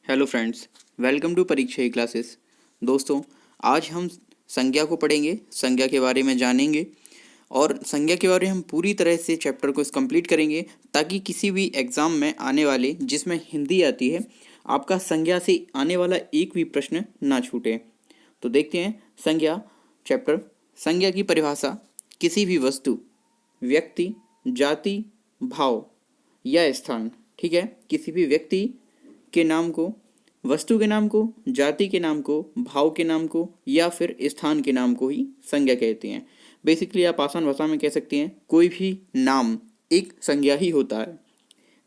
Hello friends, welcome to परीक्षा ई classes. दोस्तों, आज हम संज्ञा को पढ़ेंगे, संज्ञा के बारे में जानेंगे और संज्ञा के बारे में हम पूरी तरह से चैप्टर को कंप्लीट करेंगे ताकि किसी भी एग्ज़ाम में आने वाले जिसमें हिंदी आती है, आपका संज्ञा से आने वाला एक भी प्रश्न ना छूटे। तो देखते हैं संज्ञा चैप्टर। संज्ञा की परिभाषा: किसी भी वस्तु, व्यक्ति, जाति, भाव या स्थान, ठीक है, किसी भी व्यक्ति के नाम को, वस्तु के नाम को, जाति के नाम को, भाव के नाम को या फिर स्थान के नाम को ही संज्ञा कहते हैं। बेसिकली आप आसान भाषा में कह सकते हैं कोई भी नाम एक संज्ञा ही होता है।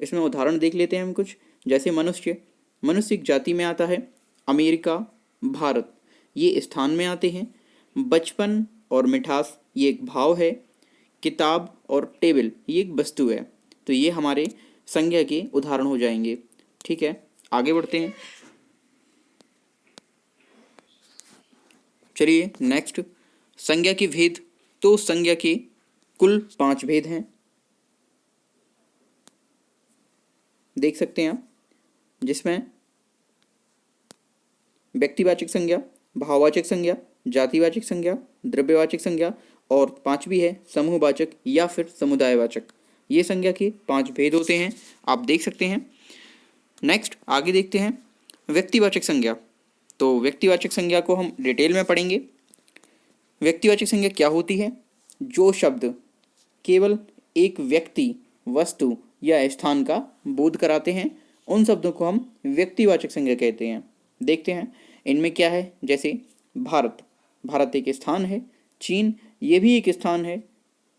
इसमें उदाहरण देख लेते हैं हम कुछ, जैसे मनुष्य, मनुष्य एक जाति में आता है। अमेरिका, भारत ये स्थान में आते हैं। बचपन और मिठास ये एक भाव है। किताब और टेबल ये एक वस्तु है। तो ये हमारे संज्ञा के उदाहरण हो जाएंगे। ठीक है, आगे बढ़ते हैं। चलिए नेक्स्ट, संज्ञा के भेद। तो संज्ञा के कुल 5 भेद हैं, देख सकते हैं आप, जिसमें व्यक्तिवाचक संज्ञा, भाववाचक संज्ञा, जातिवाचक संज्ञा, द्रव्यवाचक संज्ञा और 5वीं है समूहवाचक या फिर समुदायवाचक। ये संज्ञा के 5 भेद होते हैं, आप देख सकते हैं। नेक्स्ट आगे देखते हैं व्यक्तिवाचक संज्ञा। तो व्यक्तिवाचक संज्ञा को हम डिटेल में पढ़ेंगे। व्यक्तिवाचक संज्ञा क्या होती है? जो शब्द केवल एक व्यक्ति, वस्तु या स्थान का बोध कराते हैं, उन शब्दों को हम व्यक्तिवाचक संज्ञा कहते हैं। देखते हैं इनमें क्या है। जैसे भारत, भारत एक स्थान है। चीन ये भी एक स्थान है।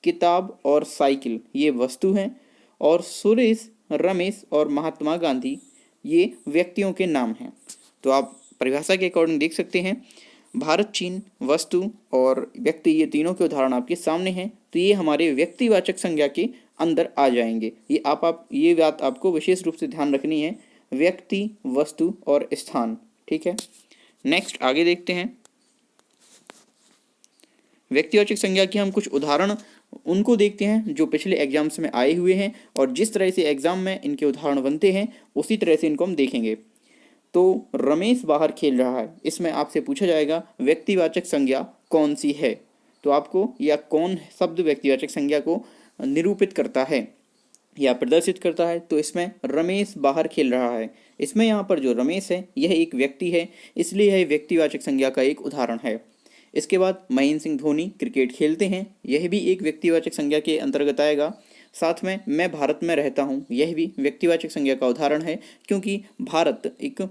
किताब और साइकिल ये वस्तु हैं। और सुरेश, रमेश और महात्मा गांधी ये व्यक्तियों के नाम हैं। तो आप परिभाषा के अकॉर्डिंग देख सकते हैं, भारत, चीन, वस्तु और व्यक्ति ये तीनों के उदाहरण आपके सामने हैं। तो ये हमारे व्यक्तिवाचक संज्ञा के अंदर आ जाएंगे। ये बात आपको विशेष रूप से ध्यान रखनी है, व्यक्ति, वस्तु और स्थान। ठीक है, नेक्स्ट आगे देखते हैं। व्यक्तिवाचक संज्ञा के हम कुछ उदाहरण उनको देखते हैं जो पिछले एग्जाम्स में आए हुए हैं, और जिस तरह से एग्जाम में इनके उदाहरण बनते हैं उसी तरह से इनको हम देखेंगे। तो रमेश बाहर खेल रहा है, इसमें आपसे पूछा जाएगा व्यक्तिवाचक संज्ञा कौन सी है। तो आपको या कौन शब्द व्यक्तिवाचक संज्ञा को निरूपित करता है या प्रदर्शित करता है। तो इसमें रमेश बाहर खेल रहा है, इसमें यहाँ पर जो रमेश है यह एक व्यक्ति है, इसलिए यह व्यक्तिवाचक संज्ञा का एक उदाहरण है। इसके बाद महेंद्र सिंह धोनी क्रिकेट खेलते हैं, यह भी एक व्यक्तिवाचक संज्ञा के अंतर्गत आएगा। साथ में मैं भारत में रहता हूँ, यह भी व्यक्तिवाचक संज्ञा का उदाहरण है, क्योंकि भारत एक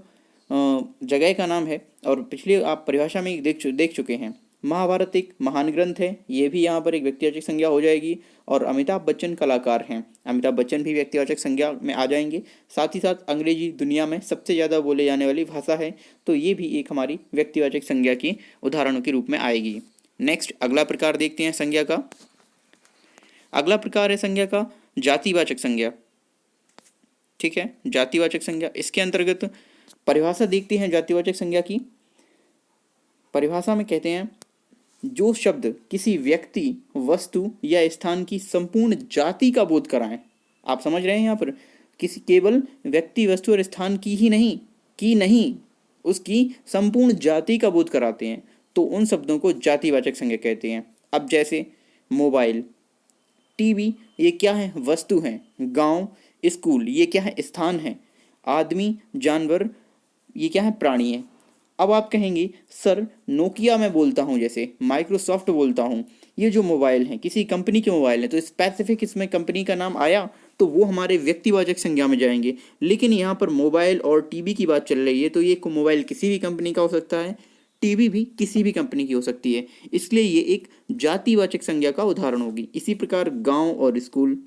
जगह का नाम है। और पिछले आप परिभाषा में देख चुके हैं, महाभारत एक महान ग्रंथ है, ये भी यहाँ पर एक व्यक्तिवाचक संज्ञा हो जाएगी। और अमिताभ बच्चन कलाकार हैं, अमिताभ बच्चन भी व्यक्तिवाचक संज्ञा में आ जाएंगे। साथ ही साथ अंग्रेजी दुनिया में सबसे ज़्यादा बोले जाने वाली भाषा है, तो ये भी एक हमारी व्यक्तिवाचक संज्ञा की उदाहरणों के रूप में आएगी। नेक्स्ट अगला प्रकार देखते हैं संज्ञा का। अगला प्रकार है संज्ञा का जातिवाचक संज्ञा। ठीक है, जातिवाचक संज्ञा, इसके अंतर्गत परिभाषा देखते हैं। जातिवाचक संज्ञा की परिभाषा में कहते हैं, जो शब्द किसी व्यक्ति, वस्तु या स्थान की संपूर्ण जाति का बोध कराएं। आप समझ रहे हैं, यहाँ पर किसी केवल व्यक्ति, वस्तु और स्थान की नहीं उसकी संपूर्ण जाति का बोध कराते हैं, तो उन शब्दों को जातिवाचक संज्ञा कहते हैं। अब जैसे मोबाइल, टीवी ये क्या है? वस्तु हैं। गांव, स्कूल ये क्या है? स्थान है। आदमी, जानवर ये क्या है? प्राणी है। अब आप कहेंगे सर नोकिया मैं बोलता हूँ, जैसे माइक्रोसॉफ्ट बोलता हूँ, ये जो मोबाइल हैं किसी कंपनी के मोबाइल हैं, तो स्पेसिफिक इसमें कंपनी का नाम आया तो वो हमारे व्यक्तिवाचक संज्ञा में जाएंगे। लेकिन यहाँ पर मोबाइल और टीवी की बात चल रही है, तो ये मोबाइल किसी भी कंपनी का हो सकता है, टीवी भी किसी भी कंपनी की हो सकती है, इसलिए ये एक जातिवाचक संज्ञा का उदाहरण होगी। इसी प्रकार गाँव और स्कूल,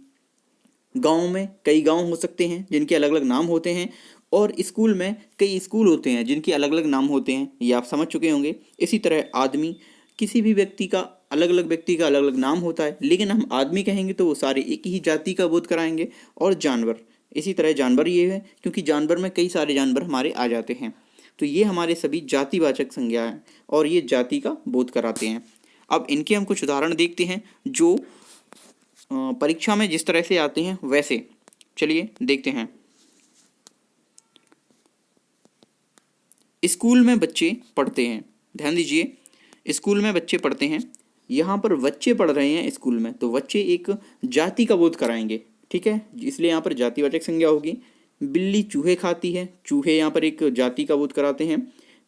गाँव में कई गाँव हो सकते हैं जिनके अलग अलग नाम होते हैं, और स्कूल में कई स्कूल होते हैं जिनके अलग अलग नाम होते हैं, ये आप समझ चुके होंगे। इसी तरह आदमी, किसी भी व्यक्ति का अलग अलग नाम होता है, लेकिन हम आदमी कहेंगे तो वो सारे एक ही जाति का बोध कराएंगे। और जानवर, इसी तरह जानवर ये है, क्योंकि जानवर में कई सारे जानवर हमारे आ जाते हैं। तो ये हमारे सभी जातिवाचक संज्ञा हैं और ये जाति का बोध कराते हैं। अब इनके हम कुछ उदाहरण देखते हैं जो परीक्षा में जिस तरह से आते हैं वैसे। चलिए देखते हैं। स्कूल में बच्चे पढ़ते हैं, ध्यान दीजिए, स्कूल में बच्चे पढ़ते हैं, यहाँ पर बच्चे पढ़ रहे हैं स्कूल में, तो बच्चे एक जाति का बोध कराएंगे, ठीक है, इसलिए यहाँ पर जातिवाचक संज्ञा होगी। बिल्ली चूहे खाती है, चूहे यहाँ पर एक जाति का बोध कराते हैं।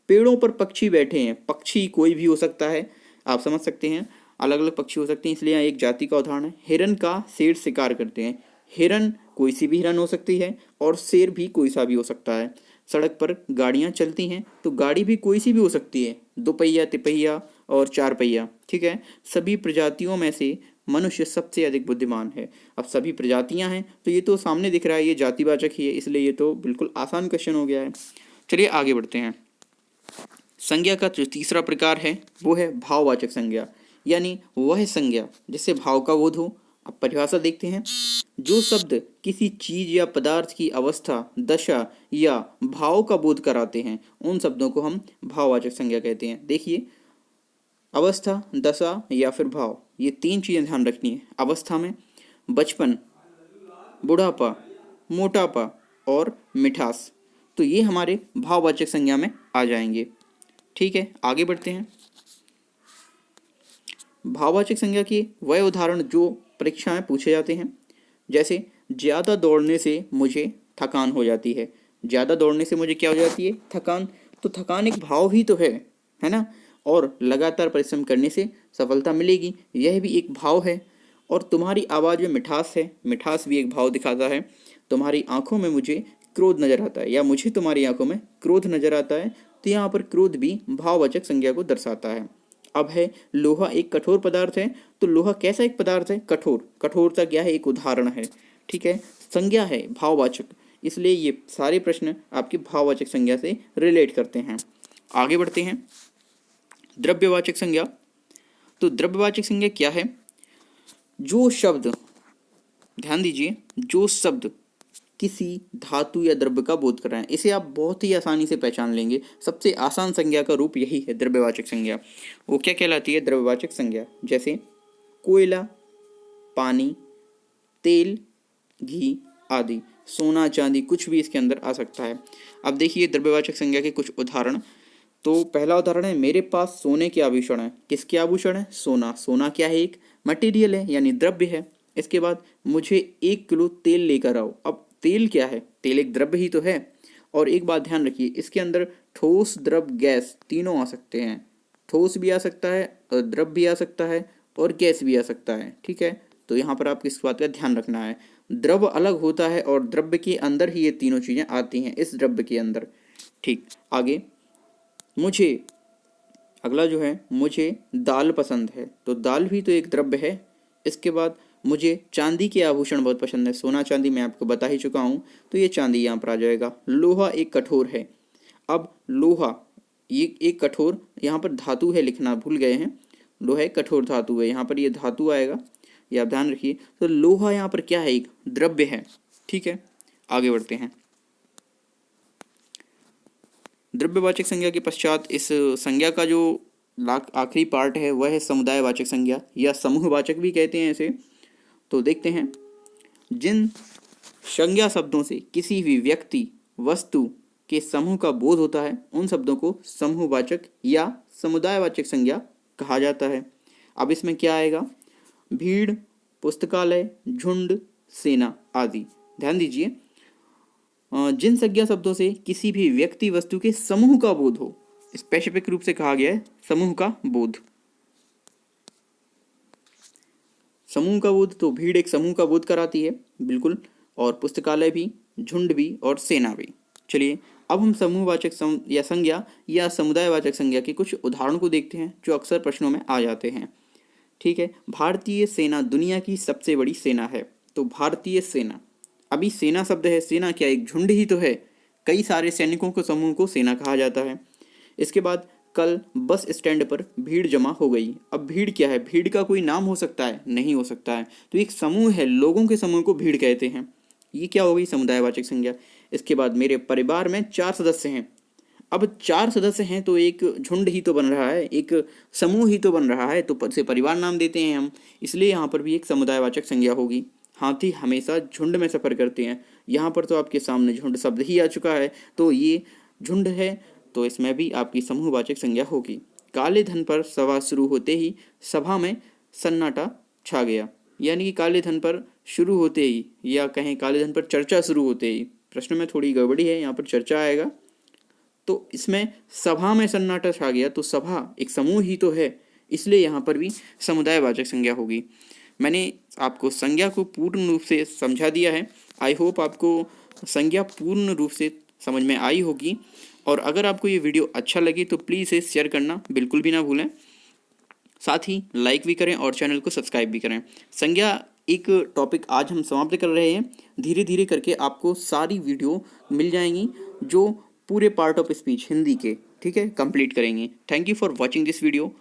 पेड़ों पर पक्षी बैठे हैं, पक्षी कोई भी हो सकता है, आप समझ सकते हैं, अलग अलग पक्षी हो सकते हैं, इसलिए यहाँ एक जाति का उदाहरण है। हिरन का शेर शिकार करते हैं, हिरन कोई सी भी हिरन हो सकती है और शेर भी कोई सा भी हो सकता है। सड़क पर गाड़ियाँ चलती हैं, तो गाड़ी भी कोई सी भी हो सकती है, दो पहिया, तिपहिया और चार पहिया, ठीक है। सभी प्रजातियों में से मनुष्य सबसे अधिक बुद्धिमान है। अब सभी प्रजातियां हैं तो ये तो सामने दिख रहा है, ये जातिवाचक ही है, इसलिए ये तो बिल्कुल आसान क्वेश्चन हो गया है। चलिए आगे बढ़ते हैं। संज्ञा का जो तीसरा प्रकार है वो है भाववाचक संज्ञा, यानी वह संज्ञा जिससे भाव का बोध हो। अब परिभाषा देखते हैं। जो शब्द किसी चीज या पदार्थ की अवस्था, दशा या भाव का बोध कराते हैं उन शब्दों को हम भाववाचक संज्ञा कहते हैं। देखिए, अवस्था, दशा या फिर भाव, ये तीन चीज़ें ध्यान रखनी है। अवस्था में बचपन, बुढ़ापा, मोटापा और मिठास, तो ये हमारे भाववाचक संज्ञा में आ जाएंगे, ठीक है। आगे बढ़ते हैं। भाववाचक संज्ञा के वह उदाहरण जो परीक्षा में पूछे जाते हैं, जैसे ज़्यादा दौड़ने से मुझे थकान हो जाती है। ज़्यादा दौड़ने से मुझे क्या हो जाती है? थकान। तो थकान एक भाव ही तो है ना। और लगातार परिश्रम करने से सफलता मिलेगी, यह भी एक भाव है। और तुम्हारी आवाज़ में मिठास है, मिठास भी एक भाव दिखाता है। तुम्हारी आंखों में मुझे क्रोध नजर आता है, या मुझे तुम्हारी आंखों में क्रोध नजर आता है, तो यहाँ पर क्रोध भी भाववाचक संज्ञा को दर्शाता है। अब है लोहा एक कठोर पदार्थ है, तो लोहा कैसा एक पदार्थ है? कठोर। कठोरता क्या है? एक उदाहरण है, ठीक है। संज्ञा है भाववाचक, इसलिए ये सारे प्रश्न आपकी भाववाचक संज्ञा से रिलेट करते हैं। आगे बढ़ते हैं। द्रव्यवाचक संज्ञा। तो द्रव्यवाचक संज्ञा क्या है? जो शब्द, ध्यान दीजिए, जो शब्द किसी धातु या द्रव्य का बोध कर रहे हैं, इसे आप बहुत ही आसानी से पहचान लेंगे। सबसे आसान संज्ञा का रूप यही है, द्रव्यवाचक संज्ञा। वो क्या कहलाती है? द्रव्यवाचक संज्ञा। जैसे कोयला, पानी, तेल, घी आदि, सोना, चांदी, कुछ भी इसके अंदर आ सकता है। अब देखिए द्रव्यवाचक संज्ञा के कुछ उदाहरण। तो पहला उदाहरण है, मेरे पास सोने के आभूषण हैं। किसके आभूषण है? सोना। सोना क्या है? एक मटेरियल है, यानी द्रव्य है। इसके बाद मुझे 1 किलो तेल लेकर आओ। अब तेल क्या है? तेल एक द्रव्य ही तो है। और एक बात ध्यान रखिए, इसके अंदर ठोस, द्रव, गैस तीनों आ सकते हैं। ठोस भी आ सकता है, द्रव भी आ सकता है और गैस भी आ सकता है, ठीक है। तो यहाँ पर आपको इस बात का ध्यान रखना है। द्रव अलग होता है और द्रव्य के अंदर ही ये तीनों चीज़ें आती हैं, इस द्रव्य के अंदर, ठीक। आगे, मुझे, अगला जो है, मुझे दाल पसंद है। तो दाल भी तो एक द्रव्य है। इसके बाद मुझे चांदी के आभूषण बहुत पसंद है। सोना चांदी मैं आपको बता ही चुका हूँ, तो ये चांदी यहाँ पर आ जाएगा। लोहा एक कठोर है। अब लोहा ये एक कठोर, यहाँ पर धातु है, लिखना भूल गए हैं। लोहा एक कठोर धातु है, यहाँ पर ये धातु आएगा, ये आप ध्यान रखिए। तो लोहा यहाँ पर क्या है? एक द्रव्य है, ठीक है। आगे बढ़ते हैं। द्रव्यवाचक संज्ञा के पश्चात इस संज्ञा का जो आखिरी पार्ट है वह है समुदायवाचक संज्ञा, या समूहवाचक भी कहते हैं इसे। तो देखते हैं। जिन संज्ञा शब्दों से किसी भी व्यक्ति, वस्तु के समूह का बोध होता है उन शब्दों को समूहवाचक या समुदायवाचक संज्ञा कहा जाता है। अब इसमें क्या आएगा? भीड़, पुस्तकालय, झुंड, सेना आदि। ध्यान दीजिए, जिन संज्ञा शब्दों से किसी भी व्यक्ति, वस्तु के समूह का बोध हो, स्पेसिफिक रूप से कहा गया है समूह का बोध। समूह का बोध, तो भीड़ एक समूह का बोध कराती है, बिल्कुल, और पुस्तकालय भी, झुंड भी और सेना भी। चलिए अब हम समूहवाचक या संज्ञा या समुदायवाचक संज्ञा के कुछ उदाहरण को देखते हैं जो अक्सर प्रश्नों में आ जाते हैं, ठीक है। भारतीय सेना दुनिया की सबसे बड़ी सेना है। तो भारतीय सेना, अभी सेना शब्द है, सेना क्या एक झुंड ही तो है, कई सारे सैनिकों को समूह को सेना कहा जाता है। इसके बाद कल बस स्टैंड पर भीड़ जमा हो गई। अब भीड़ क्या है? भीड़ का कोई नाम हो सकता है? नहीं हो सकता है, तो एक समूह है, लोगों के समूह को भीड़ कहते हैं। ये क्या हो गई? समुदायवाचक संज्ञा। इसके बाद मेरे परिवार में 4 सदस्य हैं। अब 4 सदस्य हैं तो एक झुंड ही तो बन रहा है, एक समूह ही तो बन रहा है, तो से परिवार नाम देते हैं हम, इसलिए यहाँ पर भी एक समुदायवाचक संज्ञा होगी। हाथी हमेशा झुंड में सफ़र करते हैं, यहाँ पर तो आपके सामने झुंड शब्द ही आ चुका है, तो ये झुंड है, तो इसमें भी आपकी समूहवाचक संज्ञा होगी। काले धन पर सभा शुरू होते ही सभा में सन्नाटा छा गया, यानी कि काले धन पर शुरू होते ही, या कहें काले धन पर चर्चा शुरू होते ही, प्रश्न में थोड़ी गड़बड़ी है, यहाँ पर चर्चा आएगा। तो इसमें सभा में सन्नाटा छा गया, तो सभा एक समूह ही तो है, इसलिए यहाँ पर भी समुदायवाचक संज्ञा होगी। मैंने आपको संज्ञा को पूर्ण रूप से समझा दिया है। आई होप आपको संज्ञा पूर्ण रूप से समझ में आई होगी। और अगर आपको ये वीडियो अच्छा लगे तो प्लीज़ इसे शेयर करना बिल्कुल भी ना भूलें। साथ ही लाइक भी करें और चैनल को सब्सक्राइब भी करें। संज्ञा एक टॉपिक आज हम समाप्त कर रहे हैं। धीरे धीरे करके आपको सारी वीडियो मिल जाएंगी जो पूरे पार्ट ऑफ स्पीच हिंदी के, ठीक है, कंप्लीट करेंगे। Thank you for watching this video.